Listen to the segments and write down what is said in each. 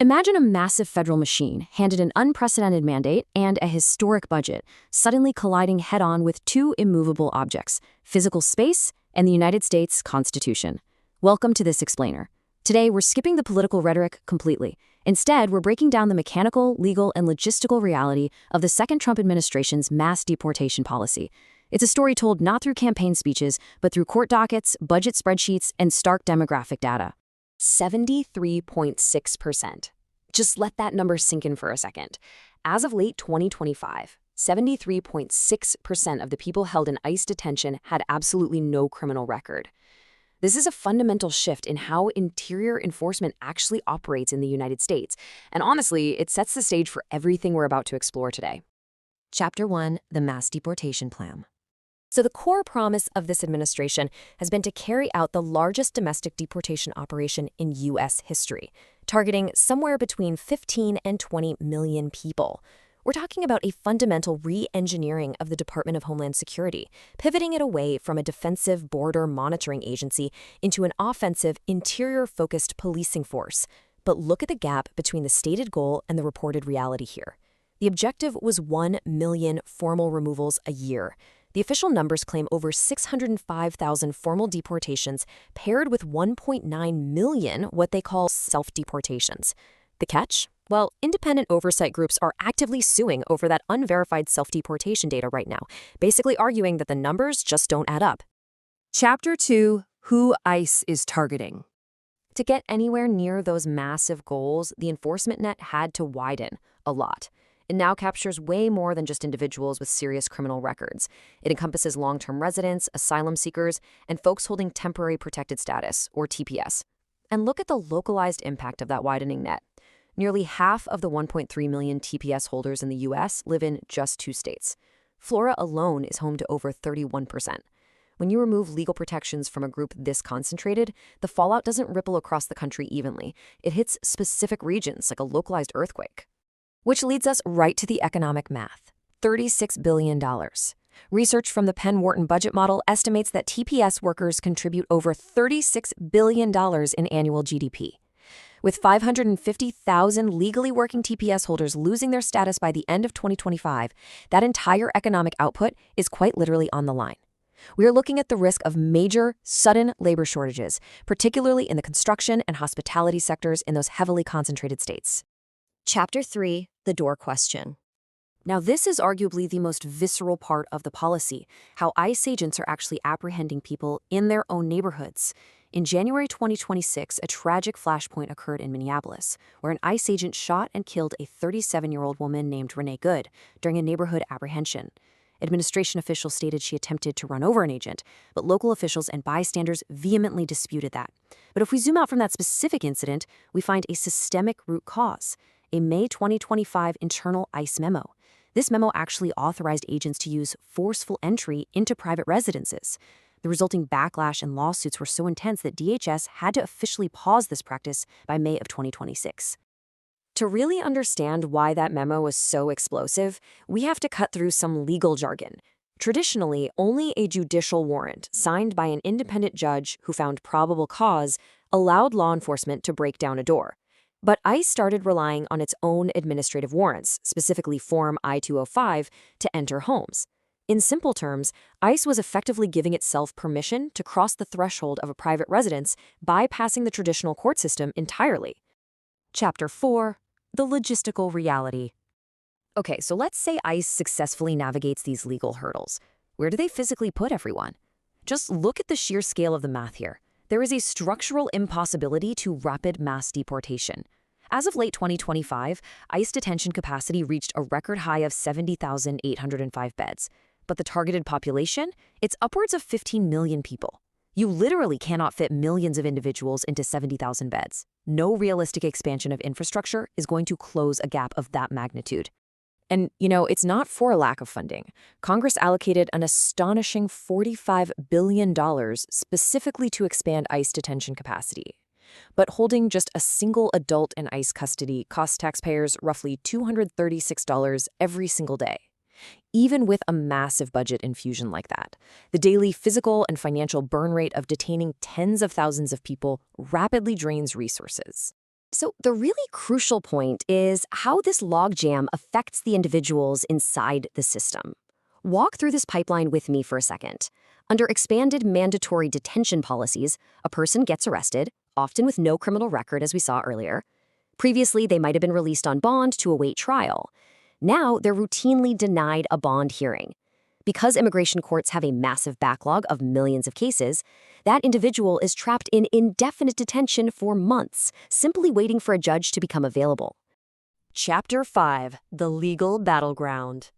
Imagine a massive federal machine handed an unprecedented mandate and a historic budget, suddenly colliding head-on with two immovable objects, physical space and the United States Constitution. Welcome to this explainer. Today, we're skipping the political rhetoric completely. Instead, we're breaking down the mechanical, legal, and logistical reality of the second Trump administration's mass deportation policy. It's a story told not through campaign speeches, but through court dockets, budget spreadsheets, and stark demographic data. 73.6%. Just let that number sink in for a second. As of late 2025, 73.6% of the people held in ICE detention had absolutely no criminal record. This is a fundamental shift in how interior enforcement actually operates in the United States, and honestly, it sets the stage for everything we're about to explore today. Chapter 1: The Mass Deportation Plan. So the core promise of this administration has been to carry out the largest domestic deportation operation in U.S. history, targeting somewhere between 15 and 20 million people. We're talking about a fundamental re-engineering of the Department of Homeland Security, pivoting it away from a defensive border monitoring agency into an offensive, interior-focused policing force. But look at the gap between the stated goal and the reported reality here. The objective was 1 million formal removals a year. The official numbers claim over 605,000 formal deportations paired with 1.9 million what they call self-deportations. The catch? Well, independent oversight groups are actively suing over that unverified self-deportation data right now, basically arguing that the numbers just don't add up. Chapter 2: Who ICE is Targeting. To get anywhere near those massive goals, the enforcement net had to widen a lot. It now captures way more than just individuals with serious criminal records. It encompasses long-term residents, asylum seekers, and folks holding temporary protected status, or TPS. And look at the localized impact of that widening net. Nearly half of the 1.3 million TPS holders in the U.S. live in just 2 states. Florida alone is home to over 31%. When you remove legal protections from a group this concentrated, the fallout doesn't ripple across the country evenly. It hits specific regions like a localized earthquake. Which leads us right to the economic math. $36 billion. Research from the Penn-Wharton budget model estimates that TPS workers contribute over $36 billion in annual GDP. With 550,000 legally working TPS holders losing their status by the end of 2025, that entire economic output is quite literally on the line. We are looking at the risk of major, sudden labor shortages, particularly in the construction and hospitality sectors in those heavily concentrated states. Chapter 3: The Door Question. Now, this is arguably the most visceral part of the policy, how ICE agents are actually apprehending people in their own neighborhoods. In January 2026, a tragic flashpoint occurred in Minneapolis, where an ICE agent shot and killed a 37-year-old woman named Renee Good during a neighborhood apprehension. Administration officials stated she attempted to run over an agent, but local officials and bystanders vehemently disputed that. But if we zoom out from that specific incident, we find a systemic root cause: a May 2025 internal ICE memo. This memo actually authorized agents to use forceful entry into private residences. The resulting backlash and lawsuits were so intense that DHS had to officially pause this practice by May of 2026. To really understand why that memo was so explosive, we have to cut through some legal jargon. Traditionally, only a judicial warrant, signed by an independent judge who found probable cause, allowed law enforcement to break down a door. But ICE started relying on its own administrative warrants, specifically Form I-205, to enter homes. In simple terms, ICE was effectively giving itself permission to cross the threshold of a private residence, bypassing the traditional court system entirely. Chapter 4: The Logistical Reality. Okay, so let's say ICE successfully navigates these legal hurdles. Where do they physically put everyone? Just look at the sheer scale of the math here. There is a structural impossibility to rapid mass deportation. As of late 2025, ICE detention capacity reached a record high of 70,805 beds. But the targeted population? It's upwards of 15 million people. You literally cannot fit millions of individuals into 70,000 beds. No realistic expansion of infrastructure is going to close a gap of that magnitude. And, it's not for a lack of funding. Congress allocated an astonishing $45 billion specifically to expand ICE detention capacity. But holding just a single adult in ICE custody costs taxpayers roughly $236 every single day. Even with a massive budget infusion like that, the daily physical and financial burn rate of detaining tens of thousands of people rapidly drains resources. So, the really crucial point is how this logjam affects the individuals inside the system. Walk through this pipeline with me for a second. Under expanded mandatory detention policies, a person gets arrested, often with no criminal record, as we saw earlier. Previously, they might have been released on bond to await trial. Now, they're routinely denied a bond hearing. Because immigration courts have a massive backlog of millions of cases, that individual is trapped in indefinite detention for months, simply waiting for a judge to become available. Chapter 5: The Legal Battleground.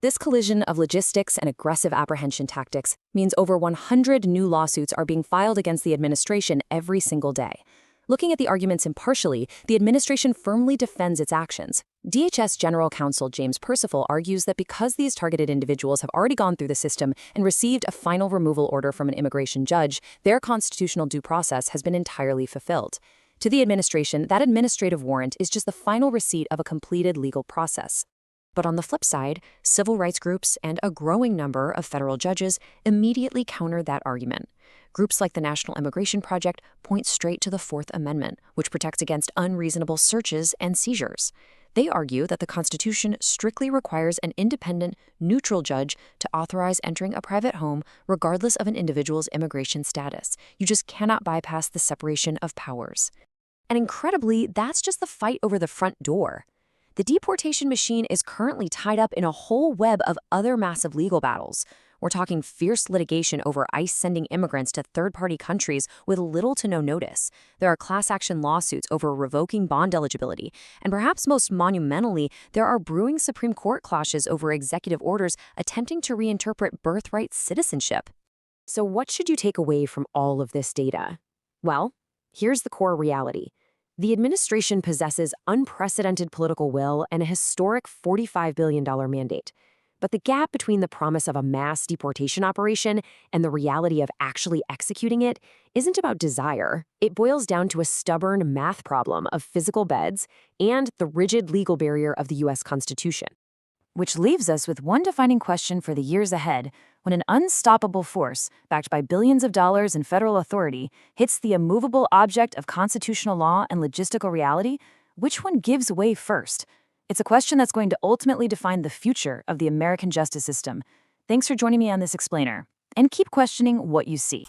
This collision of logistics and aggressive apprehension tactics means over 100 new lawsuits are being filed against the administration every single day. Looking at the arguments impartially, the administration firmly defends its actions. DHS General Counsel James Percival argues that because these targeted individuals have already gone through the system and received a final removal order from an immigration judge, their constitutional due process has been entirely fulfilled. To the administration, that administrative warrant is just the final receipt of a completed legal process. But on the flip side, civil rights groups and a growing number of federal judges immediately counter that argument. Groups like the National Immigration Project point straight to the Fourth Amendment, which protects against unreasonable searches and seizures. They argue that the Constitution strictly requires an independent, neutral judge to authorize entering a private home regardless of an individual's immigration status. You just cannot bypass the separation of powers. And incredibly, that's just the fight over the front door. The deportation machine is currently tied up in a whole web of other massive legal battles. We're talking fierce litigation over ICE sending immigrants to third-party countries with little to no notice. There are class action lawsuits over revoking bond eligibility. And perhaps most monumentally, there are brewing Supreme Court clashes over executive orders attempting to reinterpret birthright citizenship. So what should you take away from all of this data? Well, here's the core reality. The administration possesses unprecedented political will and a historic $45 billion mandate. But the gap between the promise of a mass deportation operation and the reality of actually executing it isn't about desire. It boils down to a stubborn math problem of physical beds and the rigid legal barrier of the U.S. Constitution. Which leaves us with one defining question for the years ahead. When an unstoppable force, backed by billions of dollars in federal authority, hits the immovable object of constitutional law and logistical reality, which one gives way first? It's a question that's going to ultimately define the future of the American justice system. Thanks for joining me on this explainer. And keep questioning what you see.